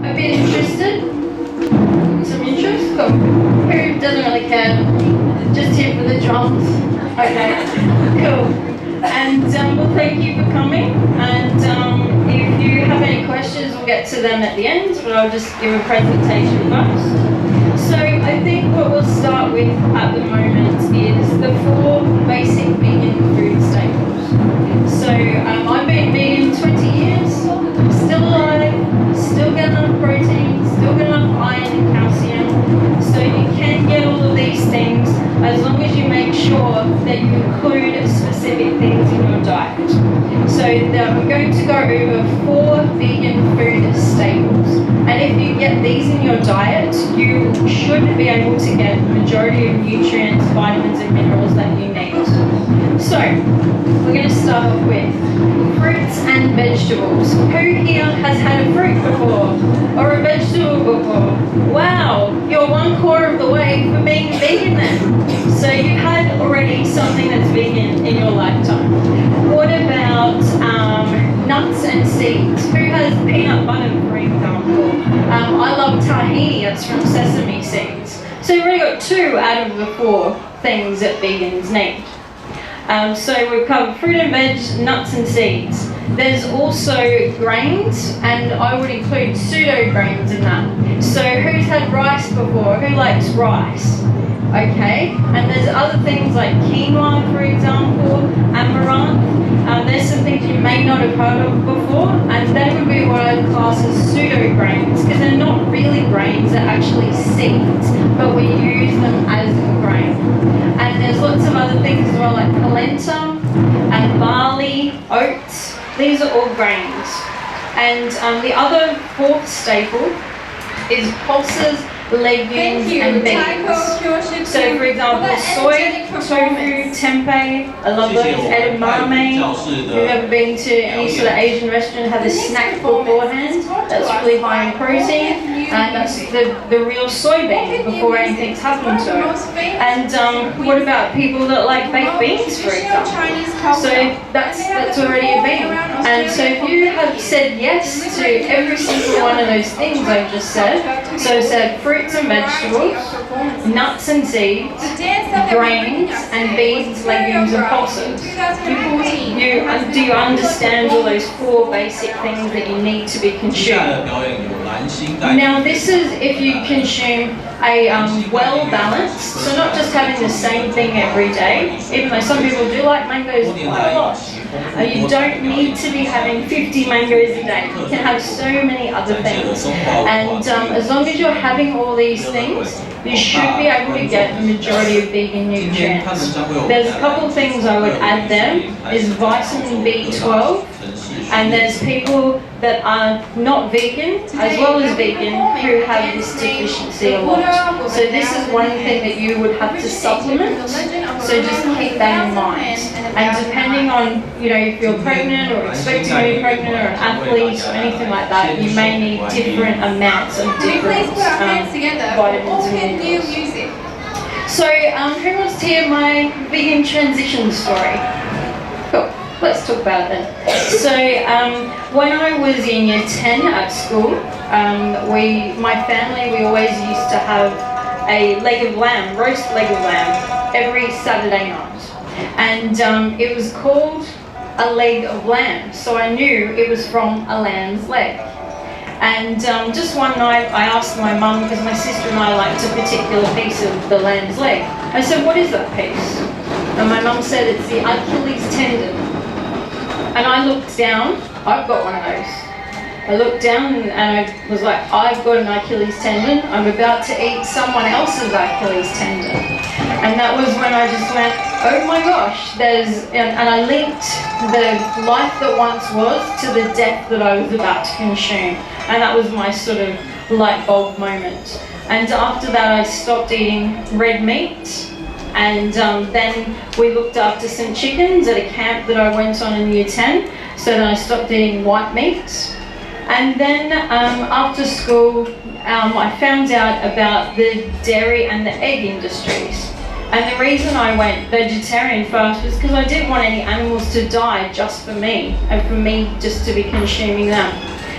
a bit interested? Some interest? Cool. Who doesn't really care? Just here for the drums? Okay, cool. And well, thank you for coming. And if you have any questions, we'll get to them at the end, but I'll just give a presentation first. So I think what we'll start with at the moment is the 4 basic vegan food staples. So I've been vegan 20 years, still alive, still get enough protein, still get enough iron and calcium. So you can get all of these things as long as you make sure that you include specific things in your diet. So we're going to go over 4 vegan food staples. And if you get these in your diet, you should be able to get the majority of nutrients, vitamins and minerals that you need. So we're going to start off with fruits and vegetables. Who here has had a fruit before or a vegetable before? Wow, you're 1/4 of the way for being vegan then. So you've had already something that's vegan in your lifetime. What about nuts and seeds? Who has peanut butter, for example? I love tahini, that's from sesame seeds. So you've already got 2 out of the 4 things that vegans need. So we've covered fruit and veg, nuts and seeds. There's also grains, and I would include pseudo grains in that. So who's had rice before? Who likes rice? Okay, and there's other things like quinoa, for example, amaranth. There's some things you may not have heard of before, and they would be what I'd class as pseudo grains, because they're not really grains, they're actually seeds, but we use them as a grain. And there's lots of other things as well, like polenta and barley, oats. These are all grains. And the other 4th staple is pulses, legumes and beans. So for example, soy, tofu, tempeh, I love those, edamame. If you've ever been to any sort of Asian restaurant, have a snack beforehand, that's really high in protein. And that's the real soybean before anything's happened to it. And what about people that like baked beans, for example? So that's already a bean. And so if you have said yes to every single one of those things I've just said, so I said fruits and vegetables, nuts and seeds, grains and beans, legumes and pulses. Do you understand all those 4 basic things that you need to be consumed? Now this is if you consume a well-balanced, so not just having the same thing every day, even though some people do like mangoes quite a lot. You don't need to be having 50 mangoes a day. You can have so many other things. And as long as you're having all these things, you should be able to get the majority of vegan nutrients. There's a couple of things I would add there, is vitamin B12. And there's people that are not vegan, as well as vegan, who have this deficiency a lot. So this is one thing that you would have to supplement, so just keep that in mind. And depending on, if you're pregnant or expecting to be pregnant or an athlete or anything like that, you may need different amounts of different vitamins and minerals. So who wants to hear my vegan transition story? Cool. Let's talk about it then. So when I was in year 10 at school, my family, we always used to have a leg of lamb, roast leg of lamb, every Saturday night. And it was called a leg of lamb, so I knew it was from a lamb's leg. And just one night I asked my mum, because my sister and I liked a particular piece of the lamb's leg. I said, what is that piece? And my mum said, it's the Achilles tendon. And I looked down, I've got one of those. I looked down and I was like, I've got an Achilles tendon, I'm about to eat someone else's Achilles tendon. And that was when I just went, oh my gosh, and I linked the life that once was to the death that I was about to consume. And that was my sort of light bulb moment. And after that I stopped eating red meat. And then we looked after some chickens at a camp that I went on in year 10, so then I stopped eating white meat. And then after school, I found out about the dairy and the egg industries. And the reason I went vegetarian first was because I didn't want any animals to die just for me, and for me just to be consuming them.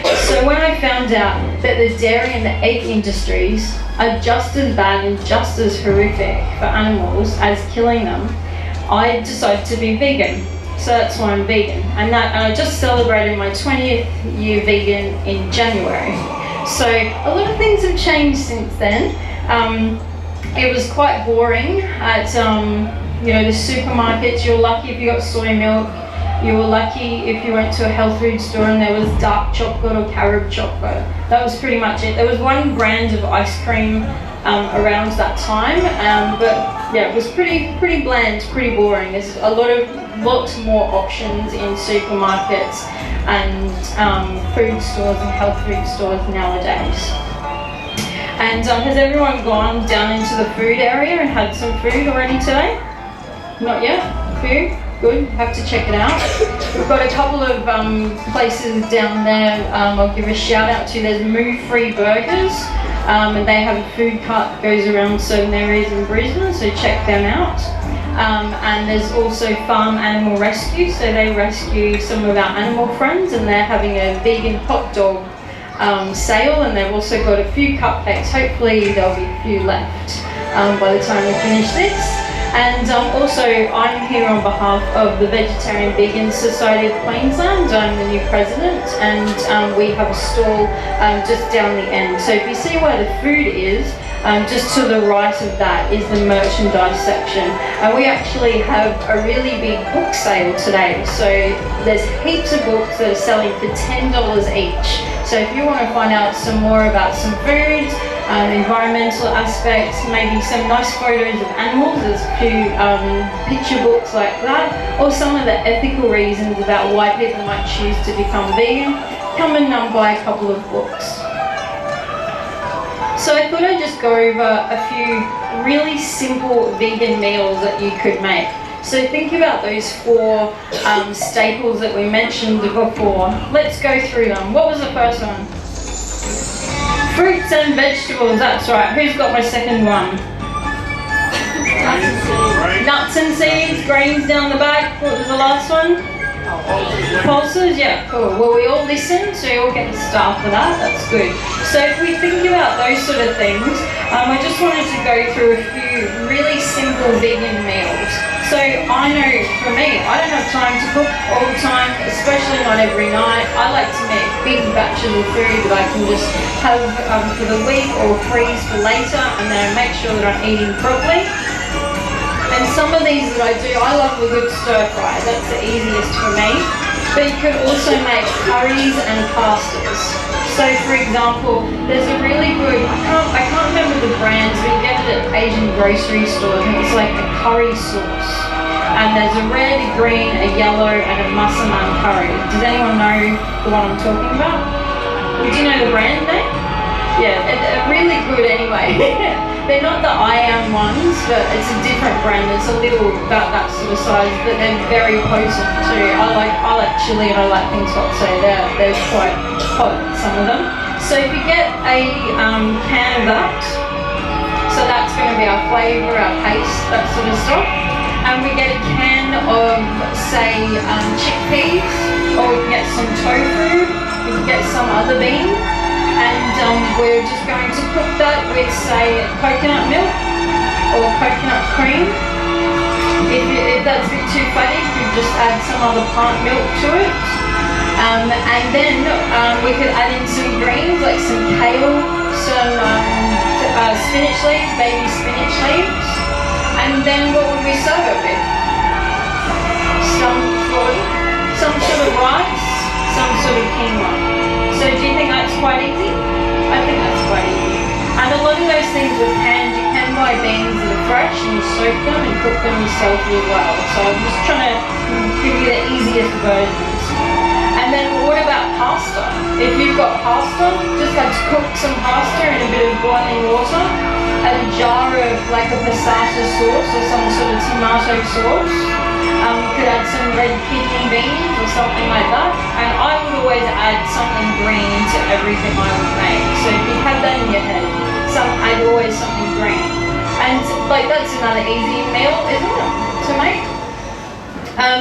So when I found out that the dairy and the egg industries are just as bad and just as horrific for animals as killing them, I decided to be vegan. So that's why I'm vegan. And I just celebrated my 20th year vegan in January. So a lot of things have changed since then. It was quite boring at the supermarkets. You're lucky if you got soy milk. You were lucky if you went to a health food store and there was dark chocolate or carob chocolate. That was pretty much it. There was one brand of ice cream around that time, but yeah, it was pretty bland, pretty boring. There's lots more options in supermarkets and food stores and health food stores nowadays. And has everyone gone down into the food area and had some food already today? Not yet? Food? Good, have to check it out. We've got a couple of places down there I'll give a shout out to. There's Moo Free Burgers, and they have a food cart that goes around certain areas in Brisbane, so check them out. And there's also Farm Animal Rescue, so they rescue some of our animal friends, and they're having a vegan hot dog sale, and they've also got a few cupcakes. Hopefully there'll be a few left by the time we finish this. And also, I'm here on behalf of the Vegetarian Vegan Society of Queensland. I'm the new president, and we have a stall just down the end. So if you see where the food is, just to the right of that is the merchandise section. And we actually have a really big book sale today. So there's heaps of books that are selling for $10 each. So if you want to find out some more about some food, environmental aspects, maybe some nice photos of animals, there's a few picture books like that, or some of the ethical reasons about why people might choose to become vegan, come and buy a couple of books. So I thought I'd just go over a few really simple vegan meals that you could make. So think about those 4 staples that we mentioned before. Let's go through them. What was the first one? Fruits and vegetables, that's right. Who's got my second one? Nuts and seeds, grains down the back. What was the last one? Pulses, yeah, cool. Well, we all listen, so you all get the star for that. That's good. So if we think about those sort of things, I just wanted to go through a few really simple vegan meals. So I know for me, I don't have time to cook all the time, especially not every night. I like to make big batches of food that I can just have for the week or freeze for later, and then I make sure that I'm eating properly. And some of these that I do, I love a good stir fry. That's the easiest for me. But you could also make curries and pastas. So for example, there's a really good, I can't remember the brands, but you get it at Asian grocery stores, and it's like a curry sauce. And there's a red, a green, a yellow, and a massaman curry. Does anyone know the one I'm talking about? Do you know the brand name? Yeah, they're really good anyway. They're not the I Am ones, but it's a different brand. It's a little about that sort of size, but they're very potent too. I like chili and I like things hot, so they're quite hot, some of them. So if you get a can of that, so that's going to be our flavour, our taste, that sort of stuff. And we get a can of, say, chickpeas, or we can get some tofu, we can get some other bean. And we're just going to cook that with, say, coconut milk or coconut cream. If that's a bit too fatty, you could just add some other plant milk to it. And then we could add in some greens, like some kale, some spinach leaves, baby spinach leaves. And then what would we serve it with? Some sort of rice, some sort of quinoa. So do you think that's quite easy? I think that's quite easy. And a lot of those things with canned, you can buy beans that are fresh and you soak them and cook them yourself as well. So I'm just trying to give you the easiest versions. And then what about pasta? If you've got pasta, just have to cook some pasta in a bit of boiling water. Add a jar of like a passata sauce or some sort of tomato sauce. You could add some red kidney beans or something like that. And I would always add something green to everything I would make. So if you have that in your head, add always something green. And like that's another easy meal, isn't it, to make?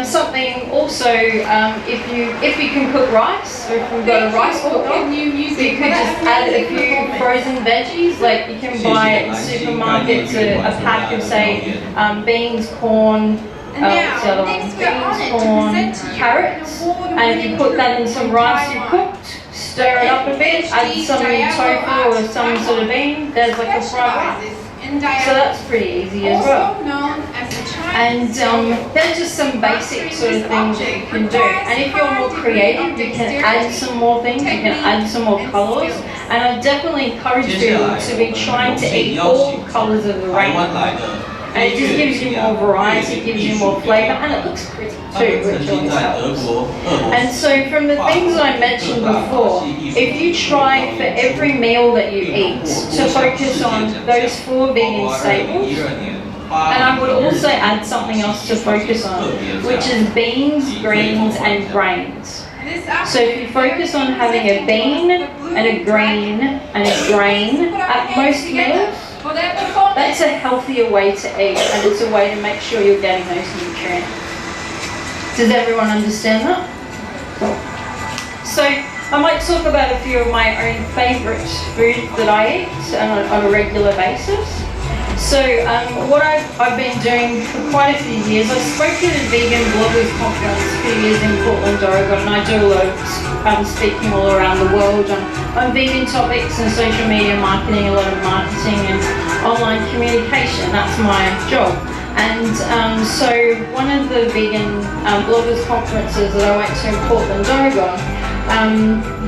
Something also, if you can cook rice, or if you've got a rice cooker, you could just add a few frozen veggies. Like you can buy at supermarkets a pack of say beans, corn, carrots, and if you put that in some rice you cooked, stir it up a bit, add some tofu or some sort of bean, there's like a fried rice. So that's pretty easy as well. And they're just some basic sort of things that you can do. And if you're more creative, you can add some more things, you can add some more colours. And I definitely encourage people to be trying to eat all colours of the rainbow. And it just gives you more variety, it gives you more flavour, and it looks pretty too, which always helps. And so from the things I mentioned before, if you try for every meal that you eat to focus on those 4 vegan staples, and I would also add something else to focus on, which is beans, greens and grains. So if you focus on having a bean and a green and a grain at most meals, that's a healthier way to eat, and it's a way to make sure you're getting those nutrients. Does everyone understand that? Cool. So I might talk about a few of my own favourite foods that I eat on a regular basis. So what I've been doing for quite a few years, I spoke to the Vegan Bloggers Conference a few years in Portland, Oregon, and I do a lot of speaking all around the world on vegan topics and social media marketing, a lot of marketing and online communication. That's my job. And so one of the vegan bloggers conferences that I went to in Portland, Oregon,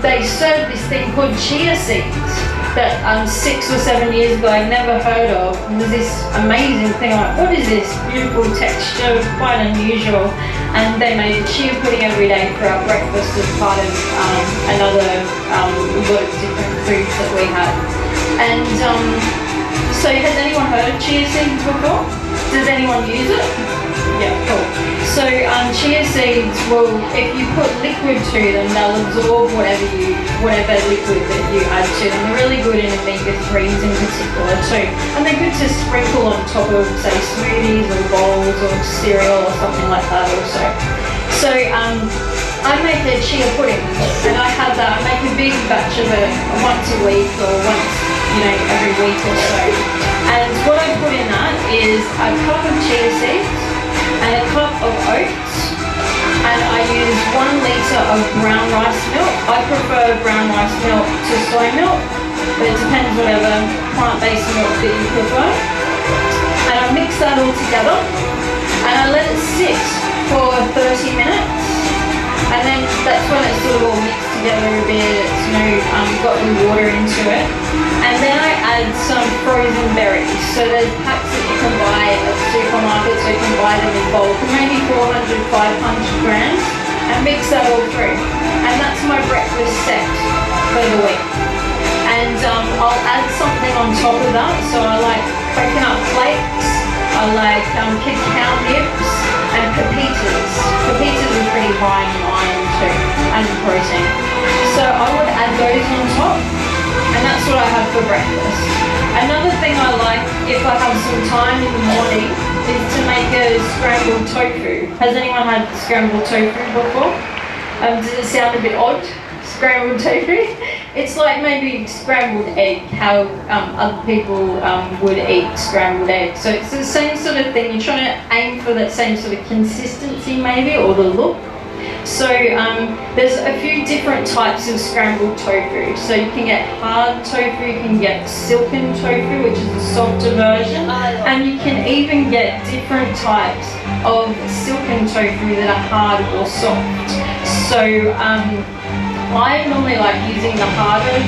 they served this thing called chia seeds that 6 or 7 years ago I'd never heard of. And there's this amazing thing, I'm like, what is this beautiful texture, quite unusual. And they made chia pudding every day for our breakfast as part of another lot of different foods that we had. And so has anyone heard of chia seeds before? Does anyone use it? Yeah, cool. So chia seeds will, if you put liquid to them, they'll absorb whatever liquid that you add to them. They're really good in omega-3s in particular too. And they're good to sprinkle on top of, say, smoothies or bowls or cereal or something like that also. So I make a chia pudding, and I have that. I make a big batch of it once a week or once, every week or so. And what I put in that is a cup of chia seeds and a cup of oats, and I use 1 litre of brown rice milk. I prefer brown rice milk to soy milk, but it depends whatever plant-based milk that you prefer. And I mix that all together, and I let it sit for 30 minutes, and then that's when it's sort of all mixed together a bit, it's got the water into it. And then I add some frozen berries. So there's packs that you can buy at supermarkets, so you can buy them in bulk, maybe 400, 500 grams, and mix that all through. And that's my breakfast set for the week. And I'll add something on top of that. So I like coconut flakes, I like cacao nibs, and pepitas. Pepitas are pretty high in iron too, and protein. So I would add those on top, and that's what I have for breakfast. Another thing I like, if I have some time in the morning, is to make a scrambled tofu. Has anyone had scrambled tofu before? Does it sound a bit odd? Scrambled tofu? It's like maybe scrambled egg, how other people would eat scrambled egg. So it's the same sort of thing. You're trying to aim for that same sort of consistency maybe, or the look. So there's a few different types of scrambled tofu. So you can get hard tofu, you can get silken tofu, which is a softer version, and you can even get different types of silken tofu that are hard or soft. So I normally like using the harder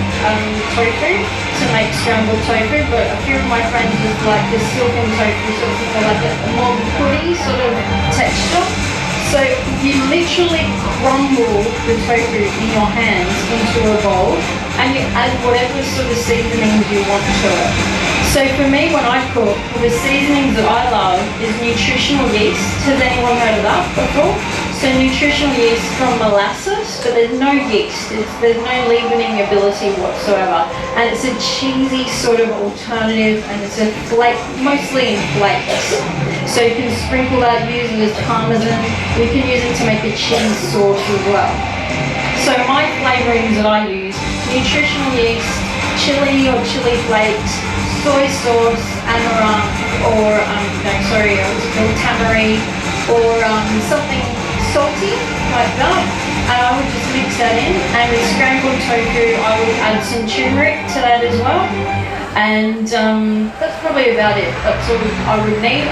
tofu to make scrambled tofu, but a few of my friends just like the silken tofu, sort of like a more puddy sort of texture. So you literally crumble the tofu in your hands into a bowl, and you add whatever sort of seasonings you want to it. So for me, when I cook, the seasonings that I love is nutritional yeast. Has anyone heard of that before? So nutritional yeast from molasses, but there's no yeast. There's no leavening ability whatsoever. And it's a cheesy sort of alternative, and it's a flake, mostly in flakes. So you can sprinkle that, use it as parmesan. You can use it to make a cheese sauce as well. So my flavorings that I use, nutritional yeast, chili or chili flakes, soy sauce, amaranth, or tamari, or something salty like that. And I would just mix that in. And with scrambled tofu, I would add some turmeric to that as well. And that's probably about it. That's all I would need.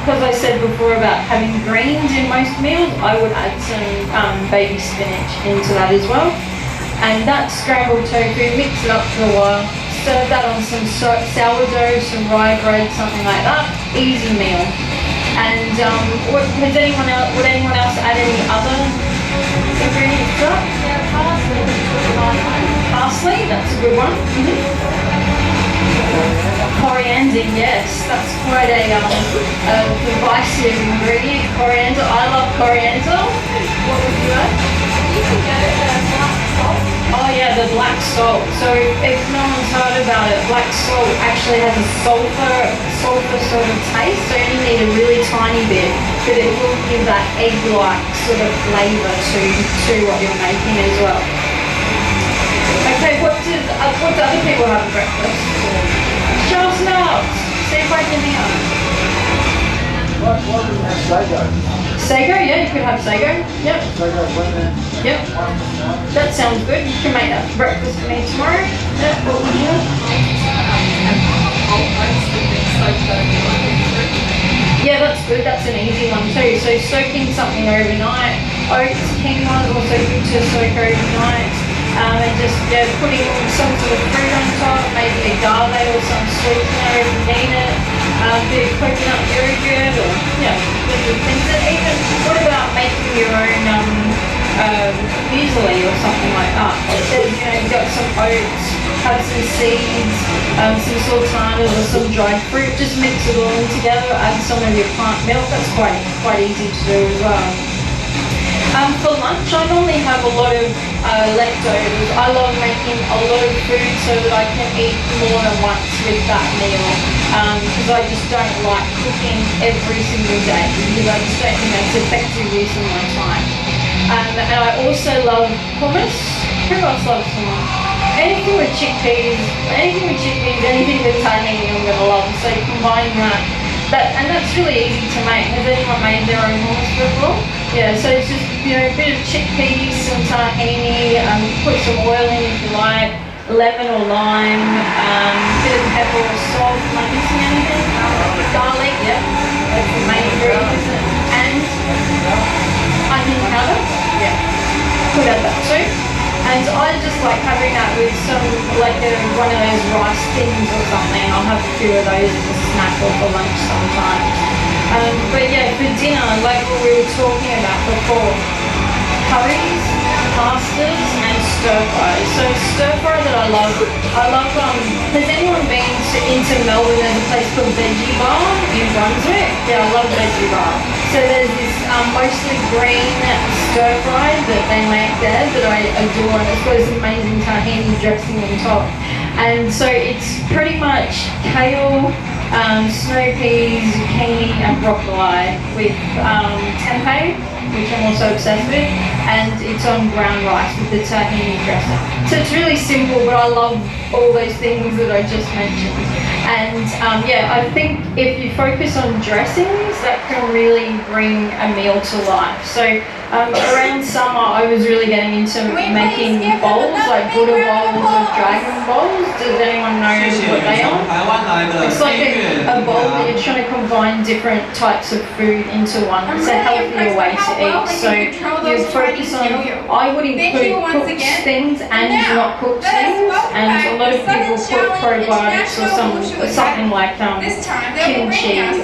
Because I said before about having greens in most meals, I would add some baby spinach into that as well. And that scrambled tofu, mix it up for a while. Serve that on some sourdough, some rye bread, something like that. Easy meal. And would anyone else add any other ingredients to that? Yeah, parsley. Parsley, that's a good one. Coriander, yes, that's quite a divisive ingredient. Coriander, I love coriander. What would you add? You can get it black salt. Oh yeah, the black salt. So if no one's heard about it, black salt actually has a sulfur sort of taste. So you only need a really tiny bit, but it will give that egg-like sort of flavour to what you're making as well. Okay, what do other people have for breakfast? Show us now. See if I can hear. What would you have sago? Sago, yeah, you could have sago. Yep. Sago, Yep. That sounds good. You can make that for breakfast for me tomorrow. Yep. What would you have? Yeah, that's good. That's an easy one too. So soaking something overnight. Oats, quinoa is also good to soak overnight. And just putting some sort of fruit on top, maybe agave or some sweetener if you need it. A bit of coconut yogurt, or different things. And even what about making your own muesli or something like that? You've got some oats, have some seeds, some sultanas or some dried fruit. Just mix it all in together. Add some of your plant milk. That's quite easy to do as well. For lunch, I normally have a lot of leftovers. I love making a lot of food so that I can eat more than once with that meal. Because I just don't like cooking every single day, because I just don't think that's effective use of my time. And I also love hummus. Who else loves hummus? Anything with chickpeas, anything with tahini I'm going to love. So combining that. And that's really easy to make. Has anyone made their own hummus before? Yeah, so it's just, a bit of chickpeas, some tahini, put some oil in if you like, lemon or lime, bit of pepper or salt. Am I missing anything? Garlic, yeah, that's the main ingredients. And onion powder, yeah, could add that too. And I just like having that with some, one of those rice things or something. I'll have a few of those as a snack or for lunch sometimes. But yeah, for dinner, like what we were talking about before, curries, pastas, and stir fries. So stir fry that I love, has anyone been into Melbourne? There's a place called Veggie Bar in Brunswick. Yeah, I love Veggie Bar. So there's this mostly green stir fry that they make there that I adore, and it's got this amazing tahini dressing on top. And so it's pretty much kale, snow peas, zucchini and broccoli with tempeh, which I'm also obsessed with, and it's on brown rice with the tahini dressing. So it's really simple, but I love all those things that I just mentioned. And I think if you focus on dressings, that can really bring a meal to life. So around summer, I was really getting into making bowls, like Buddha bowls or dragon bowls. Does anyone know what they are? It's like a bowl that you're trying to combine different types of food into one. It's a healthier way to eat. So you focus on, I would include cooked things and not cooked things. And a lot of people put probiotics or something like kimchi or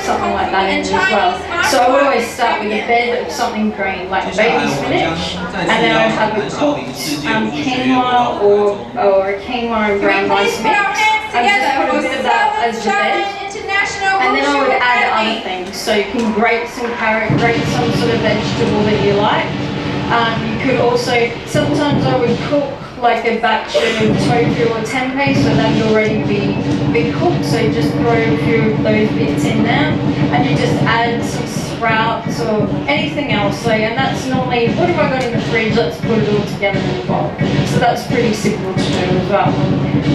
something like that in as well. So I would always start with a bed of something green, like baby spinach, and then I would have a cooked quinoa or a quinoa and brown rice mix. I just put a bit of that as the bed. And then I would add other things. So you can grate some carrot, grate some sort of vegetable that you like. You could also, sometimes I would cook like a batch of tofu or tempeh, so that would already be cooked. So you just throw a few of those bits in there, and you just add some sprouts or anything else. So, and that's normally, what have I got in the fridge? Let's put it all together in a bowl. So that's pretty simple to do as well.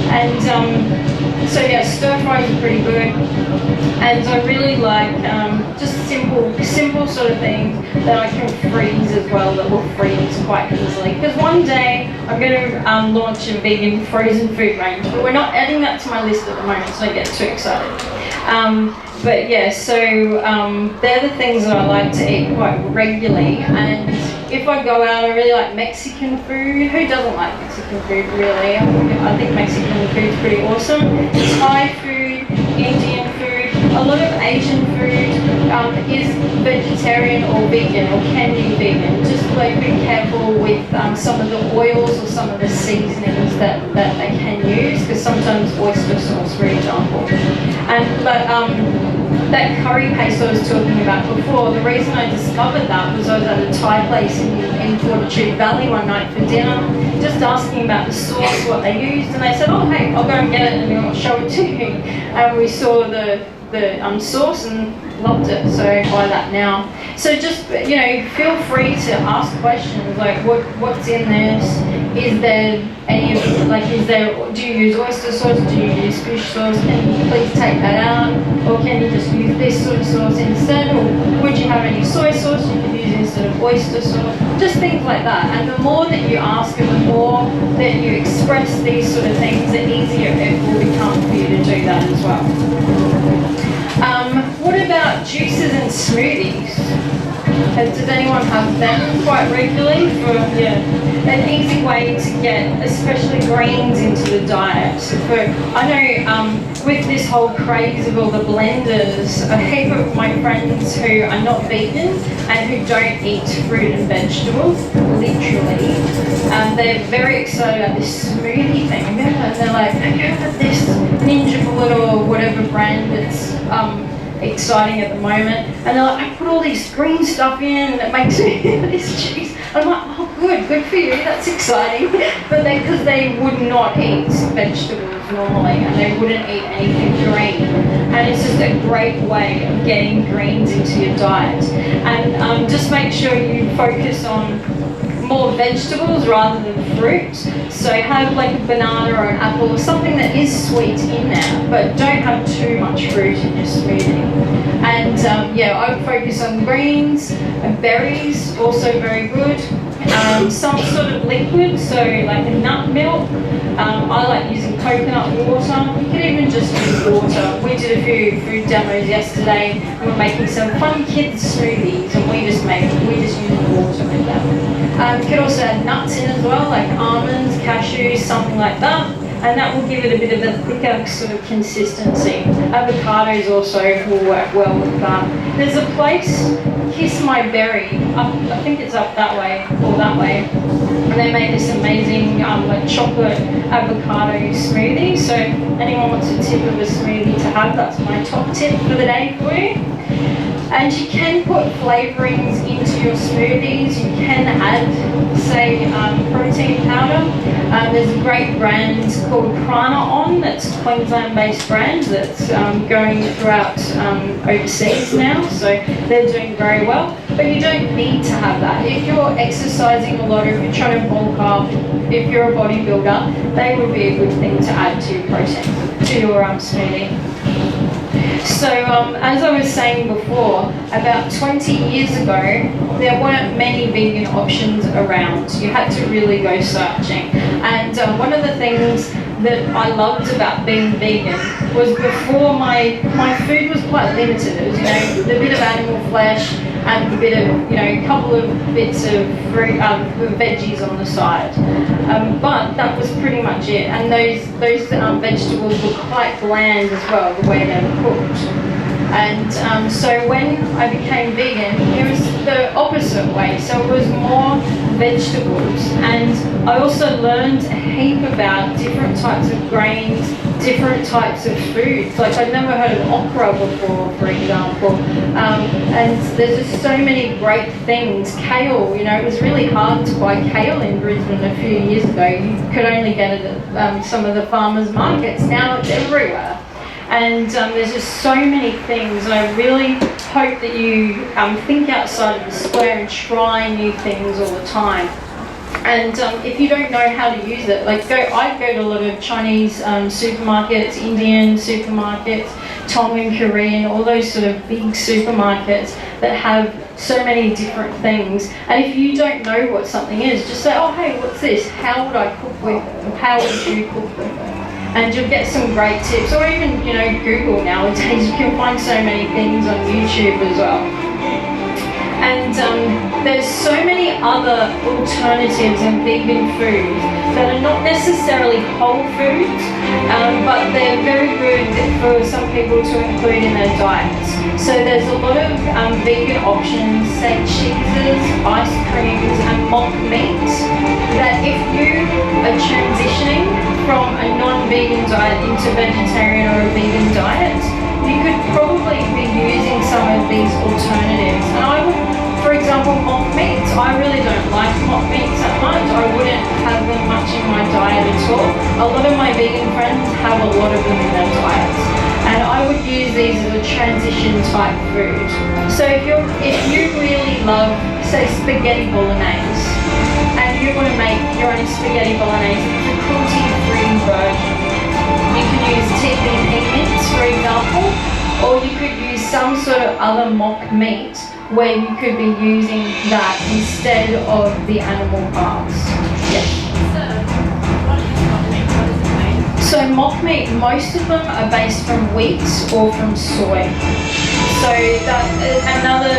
And so yeah, stir fries are pretty good. And I really like just simple sort of things that I can freeze as well, that will freeze quite easily. Because one day I'm going to launch a vegan frozen food range, but we're not adding that to my list at the moment, so don't get too excited. But yeah, so they're the things that I like to eat quite regularly. And if I go out, I really like Mexican food. Who doesn't like Mexican food, really? I think Mexican food's pretty awesome. Thai food, Indian food, a lot of Asian food is vegetarian or vegan, or can be vegan. Just like be careful with some of the oils or some of the seasonings that they can use, because sometimes oyster sauce, for example. But that curry paste I was talking about before, the reason I discovered that was I was at a Thai place in Fortitude Valley one night for dinner, just asking about the sauce, what they used, and they said, oh hey, I'll go and get it and I'll show it to you. And we saw the sauce and loved it, so I buy that now. So just, you know, feel free to ask questions like what's in this? Is there any of, like, do you use oyster sauce? Do you use fish sauce? Can you please take that out? Or can you just use this sort of sauce instead? Or would you have any soy sauce you could use instead of oyster sauce? Just things like that. And the more that you ask and the more that you express these sort of things, the easier it will become for you to do that as well. What about juices and smoothies? Does anyone have them quite regularly? An easy way to get, especially greens, into the diet. So I know with this whole craze of all the blenders, a heap of my friends who are not vegan and who don't eat fruit and vegetables, literally, they're very excited about this smoothie thing. And they're like, have you had this Ninja Bullet or whatever brand that's exciting at the moment? And they're like, I put all this green stuff in and it makes me this juice. I'm like, oh good for you, that's exciting. But because they would not eat vegetables normally and they wouldn't eat anything green. And it's just a great way of getting greens into your diet. And just make sure you focus on more vegetables rather than fruit. So have like a banana or an apple or something that is sweet in there, but don't have too much fruit in your smoothie. And I would focus on greens and berries, also very good. Some sort of liquid, so like a nut milk. I like using coconut water. You could even just use water. We did a few food demos yesterday. We were making some fun kids smoothies, and we just used water with them. You could also add nuts in as well, like almonds, cashews, something like that. And that will give it a bit of a thicker sort of consistency. Avocados also will work well with that. There's a place, Kiss My Berry, I think it's up that way, or that way. And they make this amazing like chocolate avocado smoothie. So anyone wants a tip of a smoothie to have, that's my top tip for the day for you. And you can put flavorings into your smoothies. You can add, say, protein powder. There's a great brand called Prana On, that's a Queensland-based brand that's going throughout overseas now, so they're doing very well. But you don't need to have that. If you're exercising a lot, or if you're trying to bulk up, if you're a bodybuilder, they would be a good thing to add to your protein, to your smoothie. So as I was saying before, about 20 years ago, there weren't many vegan options around. You had to really go searching. And one of the things that I loved about being vegan was before my food was quite limited. It was, a bit of animal flesh and a bit of, a couple of bits of fruit, veggies on the side. But that was pretty much it. And those vegetables were quite bland as well, the way they were cooked. And so when I became vegan, it was the opposite way. So it was more vegetables. And I also learned a heap about different types of grains, different types of foods. Like I'd never heard of okra before, for example. And there's just so many great things. Kale, you know, it was really hard to buy kale in Brisbane a few years ago. You could only get it at some of the farmers markets. Now it's everywhere. And there's just so many things. And I really hope that you think outside of the square and try new things all the time. And if you don't know how to use it, like I go to a lot of Chinese supermarkets, Indian supermarkets, Tongan, Korean, all those sort of big supermarkets that have so many different things. And if you don't know what something is, just say, oh, hey, what's this? How would I cook with it? How would you cook with it? And you'll get some great tips. Or even, you know, Google nowadays, you can find so many things on YouTube as well. And there's so many other alternatives in vegan foods that are not necessarily whole foods, but they're very good for some people to include in their diets. So there's a lot of vegan options, say cheeses, ice creams, and mock meats, that if you are transitioning from a non-vegan diet into vegetarian or a vegan diet, you could probably be using some of these alternatives. And I would, for example, mock meats. I really don't like mock meats that much. I wouldn't have them much in my diet at all. A lot of my vegan friends have a lot of them in their diets. And I would use these as a transition type food. So if you really love, say, spaghetti bolognese, and you want to make your own spaghetti bolognese, it's a cruelty-free version. You can use TPP mince, for example, or you could use some sort of other mock meat where you could be using that instead of the animal parts. Yes. So mock meat, most of them are based from wheat or from soy. So that another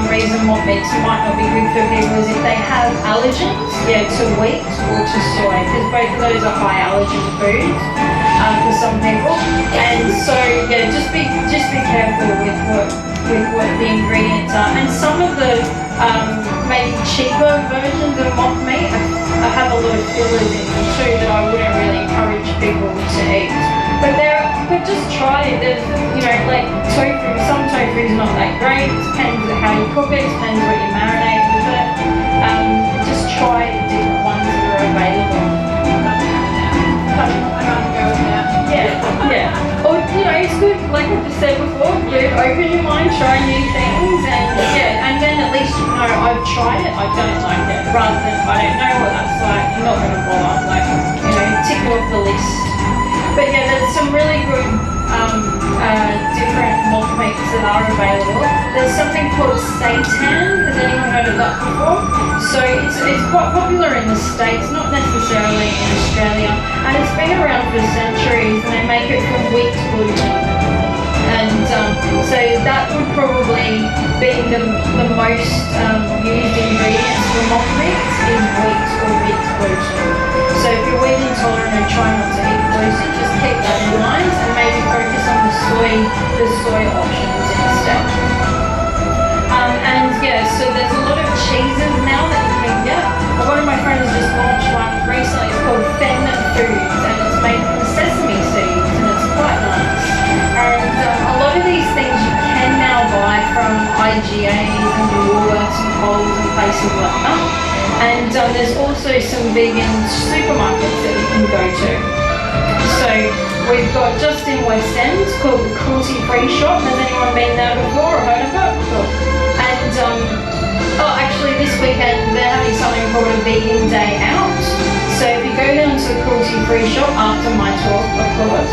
reason mock meats might not be good for people is if they have allergens, to wheat or to soy, because both of those are high allergen foods for some people. And so just be careful with what the ingredients are. And some of the maybe cheaper versions of mock meat have a lot of fillers in them too that I wouldn't really encourage people to eat. But just try it. There's, you know, like tofu. Some tofu is not that great. It depends on how you cook it. Depends what you marinate with it. Just try the different ones that are available. Yeah. Or, you know, it's good, like I just said before, open your mind, try new things, and then at least you know I've tried it, I don't like it, rather than I don't know what that's like, I'm not going to bother, like, you know, tick off the list. But yeah, there's some really good different mock meats that are available. There's something called seitan. Has anyone heard of that before? So it's quite popular in the States, not necessarily in Australia, and it's been around for centuries, and they make it from wheat gluten. And so that would probably be the most used ingredients for mock meats is wheat or wheat gluten. So if you're wheat intolerant and try not to eat gluten, just keep that in mind and maybe focus on the soy options instead. And yeah, so there's a lot of cheeses now that you can get. One of my friends just launched one recently. It's called Fen Foods, and it's made from sesame seeds, and it's quite nice. And a lot of these things you can now buy from IGAs and Woolworths and Coles and places like that. And there's also some vegan supermarkets that you can go to. So we've got just in West End, it's called the Cruelty Free Shop. Has anyone been there before or heard of it? Cool. And actually this weekend they're having something called a vegan day out. So if you go down to the Cruelty Free Shop after my talk, of course,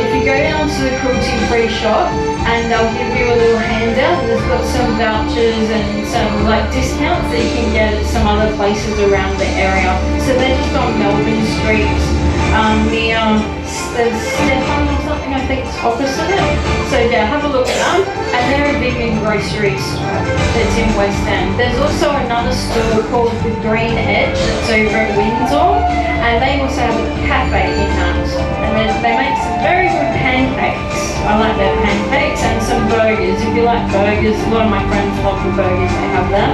if you go down to the Cruelty Free Shop and they'll give you a little handout, there's got some vouchers and some like discounts that you can get at some other places around the area. So they're just on Melbourne Street near Stefan or something, I think it's opposite it. So yeah, have a look at them. And they're a vegan grocery store that's in West End. There's also another store called the Green Edge that's over at Windsor, and they also have a cafe in that. And they make some very good pancakes. I like their pancakes and some burgers. If you like burgers, a lot of my friends love the burgers they have there.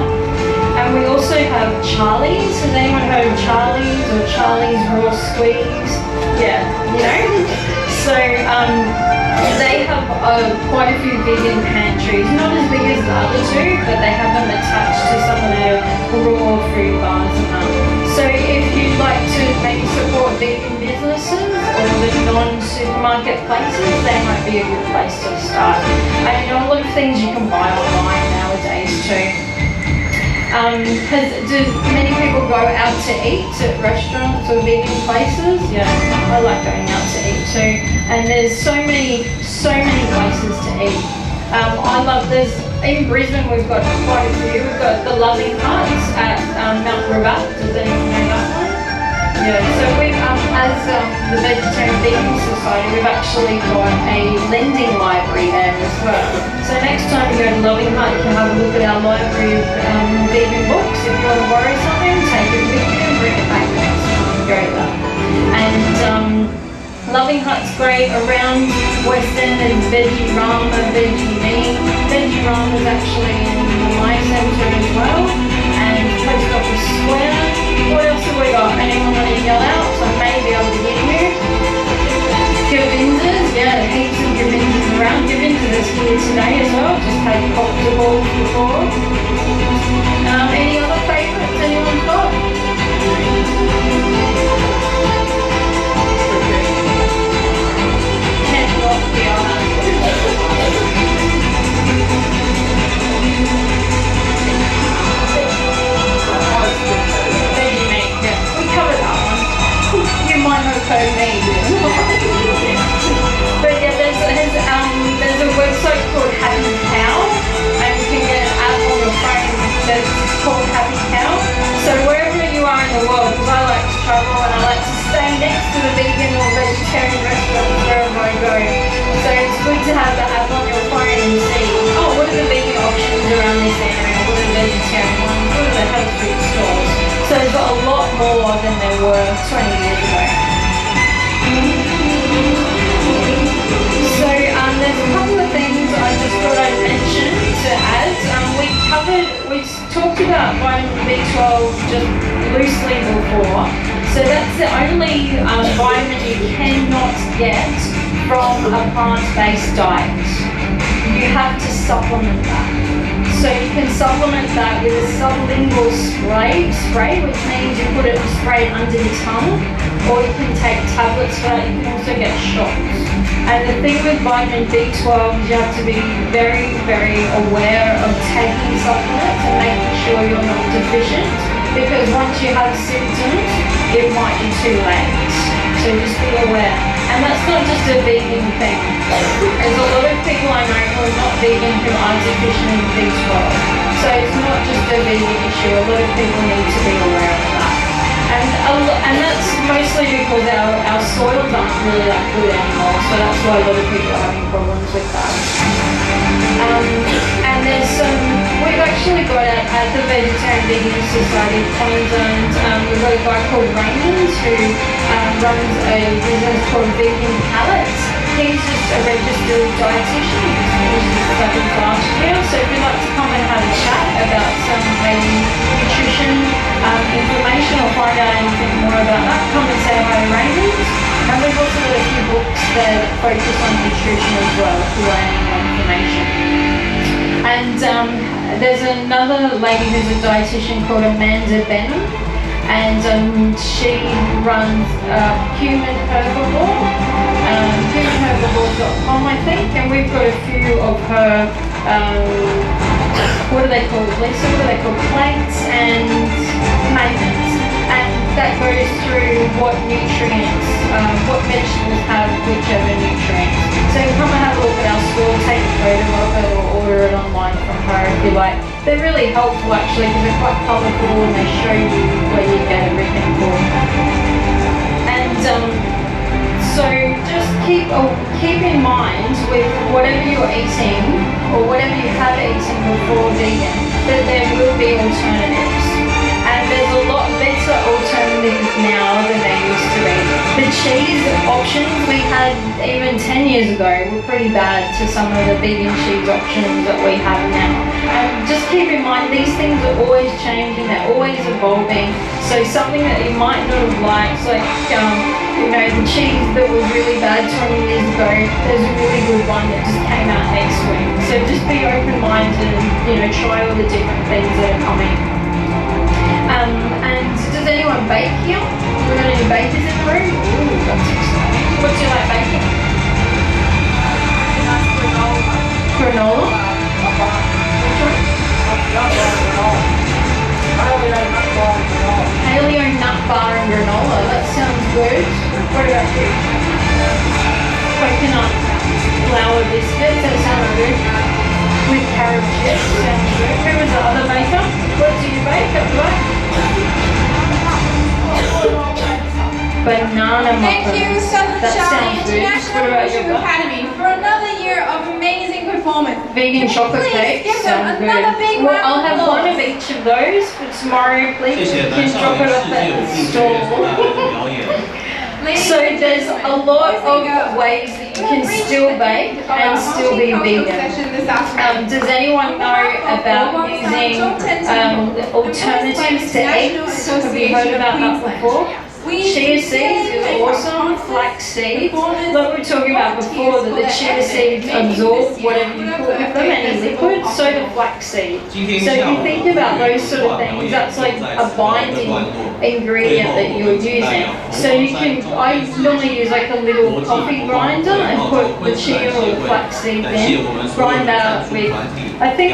And we also have Charlie's. Has anyone heard of Charlie's or Charlie's Raw Squeeze? Yeah, you know. So they have quite a few vegan pantries, not as big as the other two, but they have them attached to some of their raw food bars and that. So if you'd like to maybe support vegan businesses or the non-supermarket places, they might be a good place to start. I know a lot of things you can buy online nowadays too. Do many people go out to eat at restaurants or vegan places? Yeah, I like going out to eat too. And there's so many places to eat. In Brisbane we've got quite a few. We've got the Loving Hearts at Mount Rabat. Does anyone know that one? Yeah, so we've, as the Vegetarian Vegan Society, we've actually got a lending library there as well. So next time you go to Loving Heart, you can have a look at our library of vegan books. If you want to borrow something, take it with you and bring it back next time you go there. And Loving Heart's great. Around West End there's Veggie Rama, Veggie Me. Veggie Rama is actually in the My Centre as well. And Post Office Square. What else have we got? Anyone want to yell out? So I may be able to hear you. Govindas, yeah, heaps of Govindas around. Govindas is here today as well. Just had cocktail balls before. Any other favourites anyone's got? You might have heard me. But yeah, there's a website called Happy Cow, and you can get an app on your phone that's called Happy Cow. So wherever you are in the world, because I like to travel and I like to stay next to the vegan or vegetarian restaurants wherever I go. So it's good to have the app on your phone and see, oh, what are the vegan options around this area? What are the vegetarian ones? What are the health food stores? So there's got a lot more than there were 20 years ago. So there's a couple of things I just thought I'd mention to add. We talked about vitamin B12 just loosely before. So that's the only vitamin you cannot get from a plant-based diet. You have to supplement that. So you can supplement that with a sublingual spray, which means you put it spray under your tongue, or you can take tablets for that. You can also get shots. And the thing with vitamin B12 is you have to be very, very aware of taking supplements and making sure you're not deficient, because once you have symptoms, it might be too late. So just be aware. And that's not just a vegan thing. There's a lot of people I know who are not vegan who are deficient in B12. So it's not just a vegan issue. A lot of people need to be aware of that. And that's mostly because our soils aren't really that good anymore. So that's why a lot of people are having problems with that. And there's we've actually got at the Vegetarian Vegan Society of Queensland, we've got a guy called Raymond who runs a business called Vegan Palates. He's just a registered dietitian. He's finished his studies last year. So if you'd like to come and have a chat about some maybe nutrition information or find out anything more about that, come and say hi to Raymond. And we've also got a few books that focus on nutrition as well if you want any more information. And there's another lady who's a dietitian called Amanda Benham, and she runs Human Herbivore, humanherbivore.com I think, and we've got a few of her, what are they called, Lisa? What are they called? Plates and maintenance. And that goes through what nutrients, what vegetables have whichever nutrients. So you come and have a look at our store, take a photo of it or order it online from her if you like. They're really helpful actually because they're quite colourful and they show you where you get everything from. And so just keep in mind with whatever you're eating or whatever you have eaten before vegan that there will be alternatives. And there's a lot better alternatives now than there used to be. The cheese options we had even 10 years ago were pretty bad to some of the vegan cheese options that we have now. And just keep in mind, these things are always changing, they're always evolving. So something that you might not have liked, like the cheese that was really bad 20 years ago, there's a really good one that just came out next week. So just be open-minded and try all the different things that are coming. And does anyone bake here? Do we got any bakers in the room? Ooh, that's exciting. What do you like baking? Granola. Paleo nut bar and granola. That sounds good. What about you? Coconut flour biscuits. That sounds good. With carrot chips. Sounds good. Who was the other baker? What do you bake at the back? Banana muffins. Thank you, That Sunshine sounds good. International What about Nutrition your Academy for another year of amazing performance. vegan chocolate Please cake? give them Sounds another good. big Well, round I'll of have applause. one of each of those for tomorrow, please. You can drop it off at the store. So there's a lot of ways that you can still bake and still be vegan. Does anyone know about using alternatives to eggs? Have you heard about that before? Chia seeds is awesome, flax seeds. Like we were talking about before, that the chia seeds absorb whatever you put with them, any liquid, so do flax seeds. So if you think about those sort of things, that's like a binding ingredient that you're using. So you can, I normally use like a little coffee grinder and put the chia or the flax seeds in, grind that up with, I think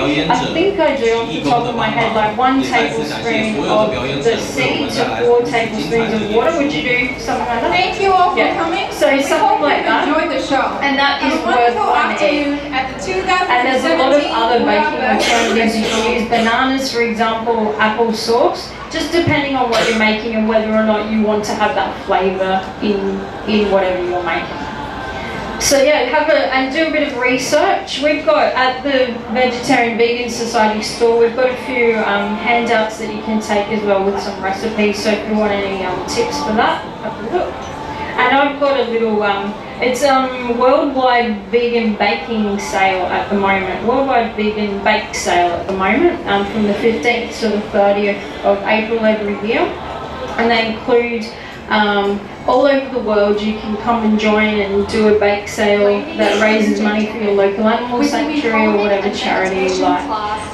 I do off the top of my head like 1 tablespoon of the seed to 4 tablespoons of water. Would you do something like that? Thank you all for coming. So something like that. Enjoyed the show. And that is Have a worth wonderful 1 egg. afternoon at the 2017 And there's a lot of other baking alternatives. You can use bananas, for example, apple sauce, just depending on what you're making and whether or not you want to have that flavour in whatever you're making. So yeah, and do a bit of research. We've got at the Vegetarian Vegan Society store, we've got a few handouts that you can take as well with some recipes. So if you want any tips for that, have a look. And I've got a little, it's worldwide vegan baking sale at the moment. Worldwide vegan bake sale at the moment, from the 15th to the 30th of April every year. And they include all over the world. You can come and join and do a bake sale that raises money for your local animal sanctuary or whatever charity you like.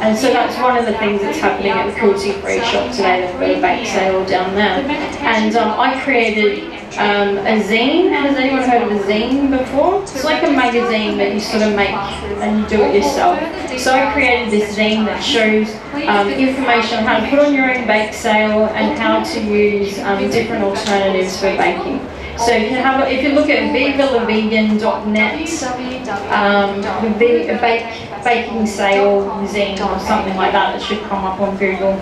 And so that's one of the things that's happening at the Cruelty Free Shop today. They've got a bake sale down there. And I created a zine. Has anyone heard of a zine before? It's like a magazine that you sort of make and you do it yourself. So I created this zine that shows information on how to put on your own bake sale and how to use different alternatives for baking. So you can have, if you look at vivalavegan.net, the baking sale zine or something like that, it should come up on Google.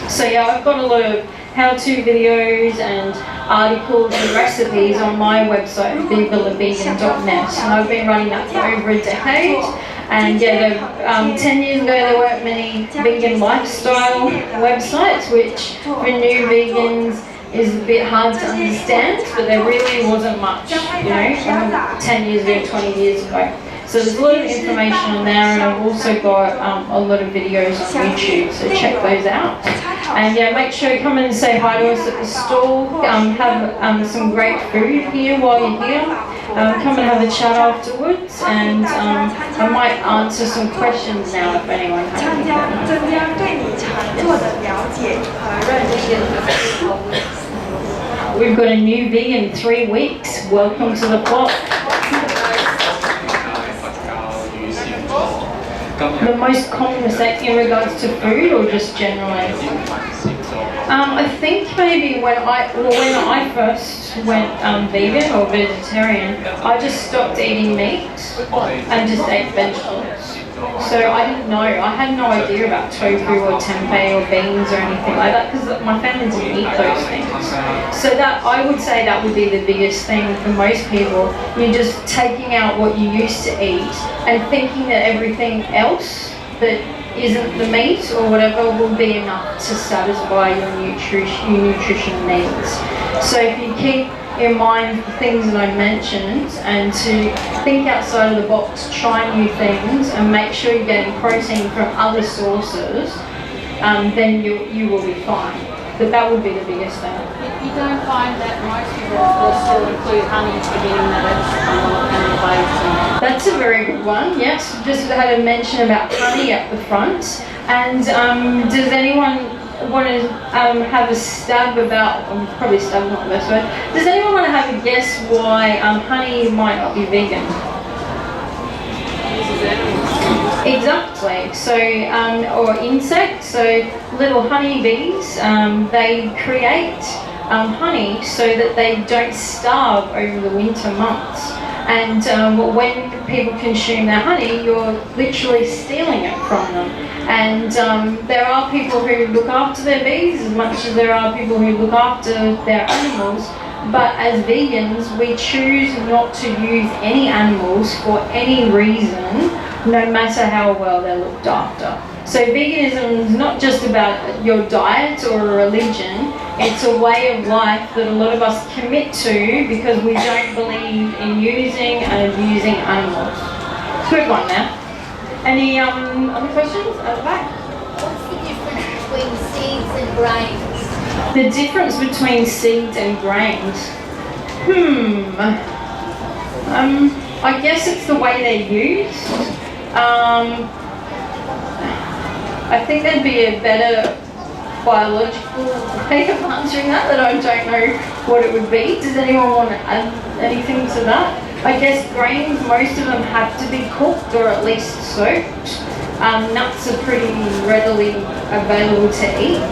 So yeah, I've got a lot of how-to videos and articles and recipes on my website, vivalavegan.net, and I've been running that for over a decade. And yeah, 10 years ago there weren't many vegan lifestyle websites, which for new vegans is a bit hard to understand, but there really wasn't much, 10 years ago, 20 years ago. So there's a lot of information on there, and I've also got a lot of videos on YouTube, so check those out. And yeah, make sure you come and say hi to us at the stall, have some great food here while you're here. Come and have a chat afterwards, and I might answer some questions now if anyone has any. We've got a new vegan 3 weeks. Welcome to the flock. The most common mistake in regards to food, or just generally? I think maybe when I first went vegan or vegetarian, I just stopped eating meat and just ate vegetables. So I didn't know, I had no idea about tofu or tempeh or beans or anything like that, because my family didn't eat those things. So that, I would say that would be the biggest thing for most people. You're just taking out what you used to eat and thinking that everything else that isn't the meat or whatever will be enough to satisfy your nutrition needs. So if you keep in mind the things that I mentioned and to think outside of the box, try new things and make sure you're getting protein from other sources, then you will be fine. But that would be the biggest thing. You don't find that most people will still include honey, forgetting that it's animal-based? That's a very good one, yes. Just had a mention about honey at the front. And does anyone want to have a stab about, probably stab is not the best word, does anyone want to have a guess why honey might not be vegan? Exactly. So, or insects, so little honeybees, they create honey so that they don't starve over the winter months. And when people consume their honey, you're literally stealing it from them. And there are people who look after their bees as much as there are people who look after their animals. But as vegans, we choose not to use any animals for any reason, no matter how well they're looked after. So veganism is not just about your diet or a religion, it's a way of life that a lot of us commit to because we don't believe in using and abusing animals. Good one now. Any other questions at the back? What's the difference between seeds and grains? The difference between seeds and grains? I guess it's the way they're used. I think there'd be a better biological way of answering that I don't know what it would be. Does anyone want to add anything to that? I guess grains, most of them have to be cooked or at least soaked. Nuts are pretty readily available to eat.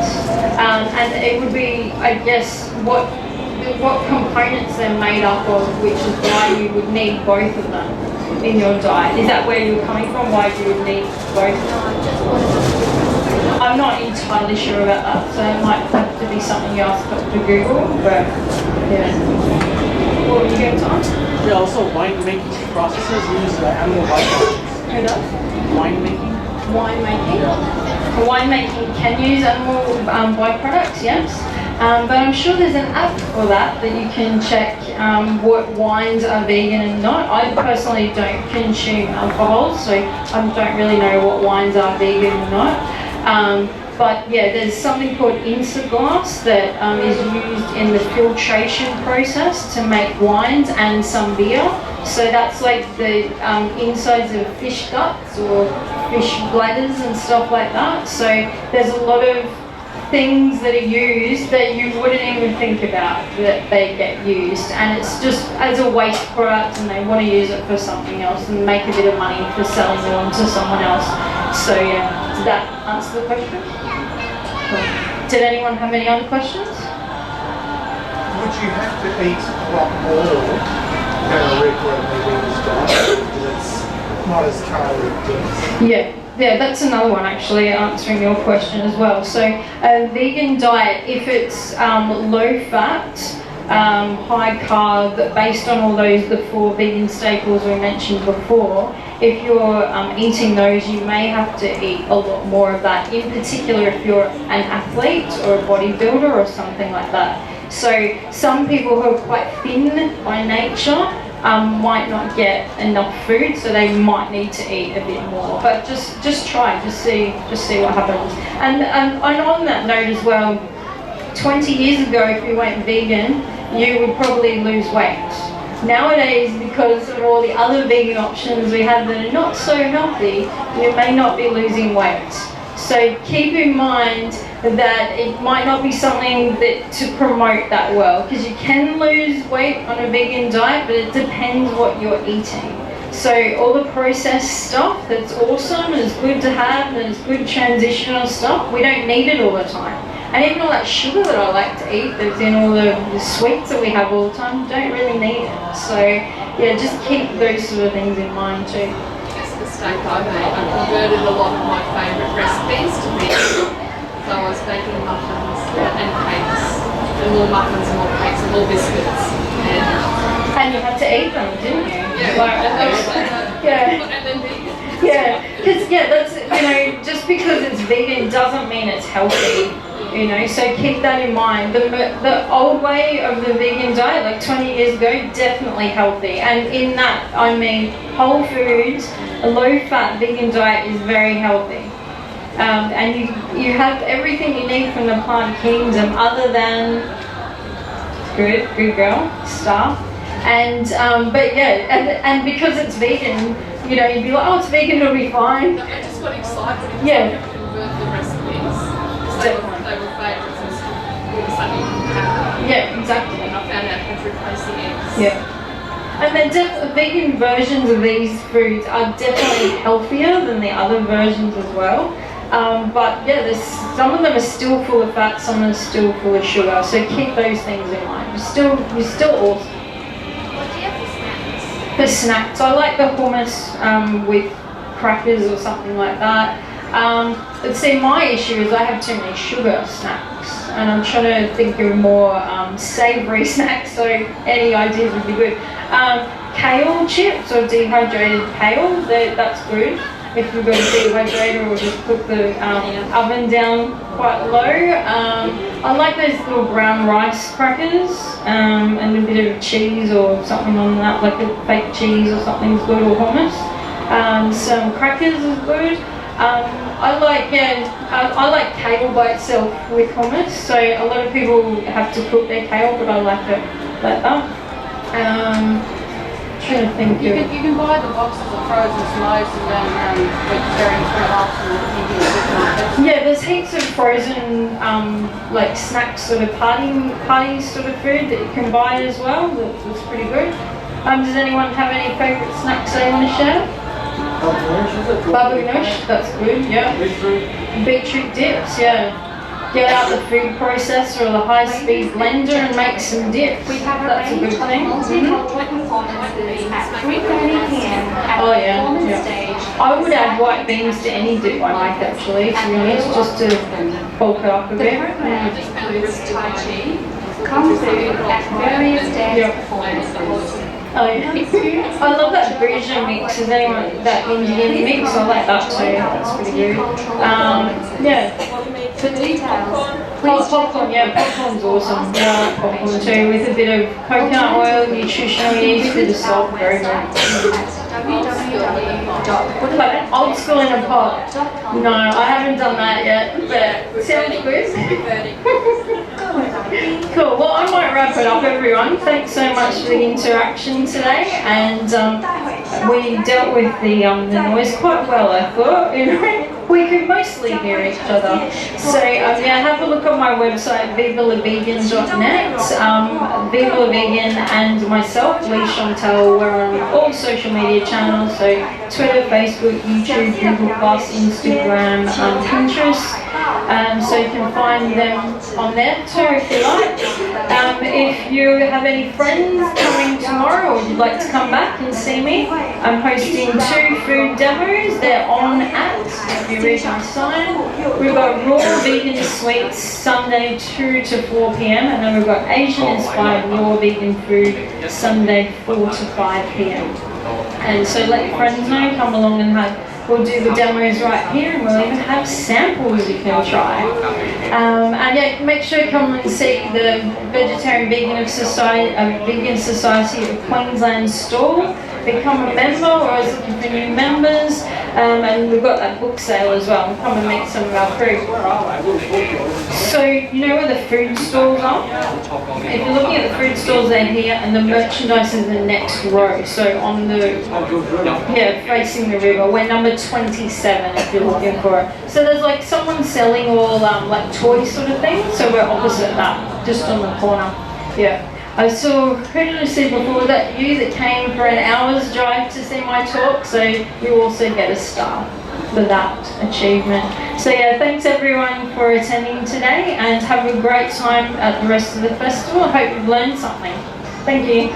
And it would be, I guess, what components they're made up of, which is why you would need both of them in your diet. Is that where you're coming from? Why you would need both? I'm not entirely sure about that, so it might have to be something you ask Dr. Google, but yeah. What were you going to ask? Yeah, also winemaking processes use animal byproducts. Who does? Winemaking? Winemaking? Yeah. Winemaking can use animal byproducts, yes. But I'm sure there's an app for that you can check what wines are vegan and not. I personally don't consume alcohol, so I don't really know what wines are vegan or not. But yeah, there's something called Insaglass that is used in the filtration process to make wines and some beer. So that's like the insides of fish guts or fish bladders and stuff like that. So there's a lot of things that are used that you wouldn't even think about that they get used, and it's just as a waste product and they want to use it for something else and make a bit of money for selling it on to someone else. So yeah, did that answer the question? Cool. Did anyone have any other questions? Would you have to eat a lot more caloric when vegan diet because it's not as calorie dense? Yeah, that's another one actually answering your question as well. So a vegan diet, if it's low fat, high carb, based on all the 4 vegan staples we mentioned before, if you're eating those, you may have to eat a lot more of that, in particular if you're an athlete or a bodybuilder or something like that. So some people who are quite thin by nature might not get enough food, so they might need to eat a bit more. But just try, just see what happens. And on that note as well, 20 years ago, if you went vegan, you would probably lose weight. Nowadays, because of all the other vegan options we have that are not so healthy, you may not be losing weight. So keep in mind that it might not be something that to promote that well, because you can lose weight on a vegan diet, but it depends what you're eating. So all the processed stuff that's awesome and it's good to have and it's good transitional stuff, we don't need it all the time. And even all that sugar that I like to eat that's in all the sweets that we have all the time, don't really need it. So yeah, just keep those sort of things in mind too. That's the mistake I made. I converted a lot of my favourite recipes to vegan. So I was baking muffins and cakes, and more muffins and more cakes and more biscuits. And you had to eat them, didn't you? Yeah, and then vegan. Yeah, because that's, just because it's vegan doesn't mean it's healthy. you know, so keep that in mind. The old way of the vegan diet, like 20 years ago, definitely healthy. And in that, I mean whole foods, a low-fat vegan diet is very healthy. And you have everything you need from the plant kingdom other than good girl, star. And, but yeah, and because it's vegan, you know, you'd be like, oh, it's vegan, it'll be fine. I just got excited when Yeah. you convert the recipes. They were favourites and all of a sudden you can have them. Yeah, exactly. And I found out how to replace the eggs. Yeah. And then vegan versions of these foods are definitely healthier than the other versions as well. But yeah, some of them are still full of fat, some are still full of sugar. So keep those things in mind. You're still awesome. What do you have for snacks? For snacks, I like the hummus with crackers or something like that. See, my issue is I have too many sugar snacks, and I'm trying to think of more savoury snacks. So any ideas would be good. Kale chips or dehydrated kale, that's good. If you've got a dehydrator or just put the oven down quite low. I like those little brown rice crackers and a bit of cheese or something on that, like a fake cheese or something is good, or hummus. Some crackers is good. I like kale by itself with hummus. So a lot of people have to cook their kale, but I like it like that. Trying to think You of. can buy the boxes of frozen smokes and vegetarian scraps and Indian supermarkets. Yeah, there's heaps of frozen like snacks, sort of party sort of food that you can buy as well. That's pretty good. Does anyone have any favourite snacks they want to share? Baba ganoush, that's good. Yeah. Beetroot dips. Yeah. Get out the food processor or the high-speed blender and make some dips. That's a good thing. At 3:30 p.m. at Oh, the yeah, performance yeah. stage. I would add white beans to any dip I make, actually, to be honest, just to bulk it up a The bit. program Just includes found Tai the Chi, Kung Fu at various dance Yeah. performances. Oh, yeah. I love that Berger mix. Is anyone that Indian mix? I like that too. That's pretty good. Yeah. For details, please check Popcorn, yeah, popcorn's awesome. Yeah, I like popcorn too, with a bit of coconut oil, nutritional yeast, bit of salt, very good. Like old school in a pot. No, I haven't done that yet, but sounds good. Cool. Well, I might wrap it up, everyone. Thanks so much for the interaction today, and we dealt with the noise quite well, I thought. You know, we could mostly hear each other. So yeah, have a look on my website, vivalavegan.net. Viva la Vegan and myself, Leigh Chantelle, we're on all social media channels, so Twitter, Facebook, YouTube, Google+, Instagram, Pinterest. So you can find them on there too if you like. If you have any friends coming tomorrow or you'd like to come back and see me, I'm hosting 2 food demos. They're on at, if you read my sign, we've got raw vegan sweets Sunday 2 to 4 p.m. and then we've got Asian inspired raw vegan food Sunday 4 to 5 p.m. And so let your friends know, come along and we'll do the demos right here, and we'll even have samples you can try. And yeah, make sure you come and see the Vegetarian Vegan Society of Queensland stall. Become a member, or I was looking for new members. And we've got that book sale as well. Come and meet some of our crew. So you know where the food stalls are? If you're looking at the food stalls, they're here, and the merchandise is the next row. So on the facing the river, we're number 27 if you're looking for it. So there's like someone selling all like toy sort of things. So we're opposite that, just on the corner. Yeah. I saw, who did I see before? That you that came for an hour's drive to see my talk, so you also get a star for that achievement. So yeah, thanks everyone for attending today, and have a great time at the rest of the festival. I hope you've learned something. Thank you.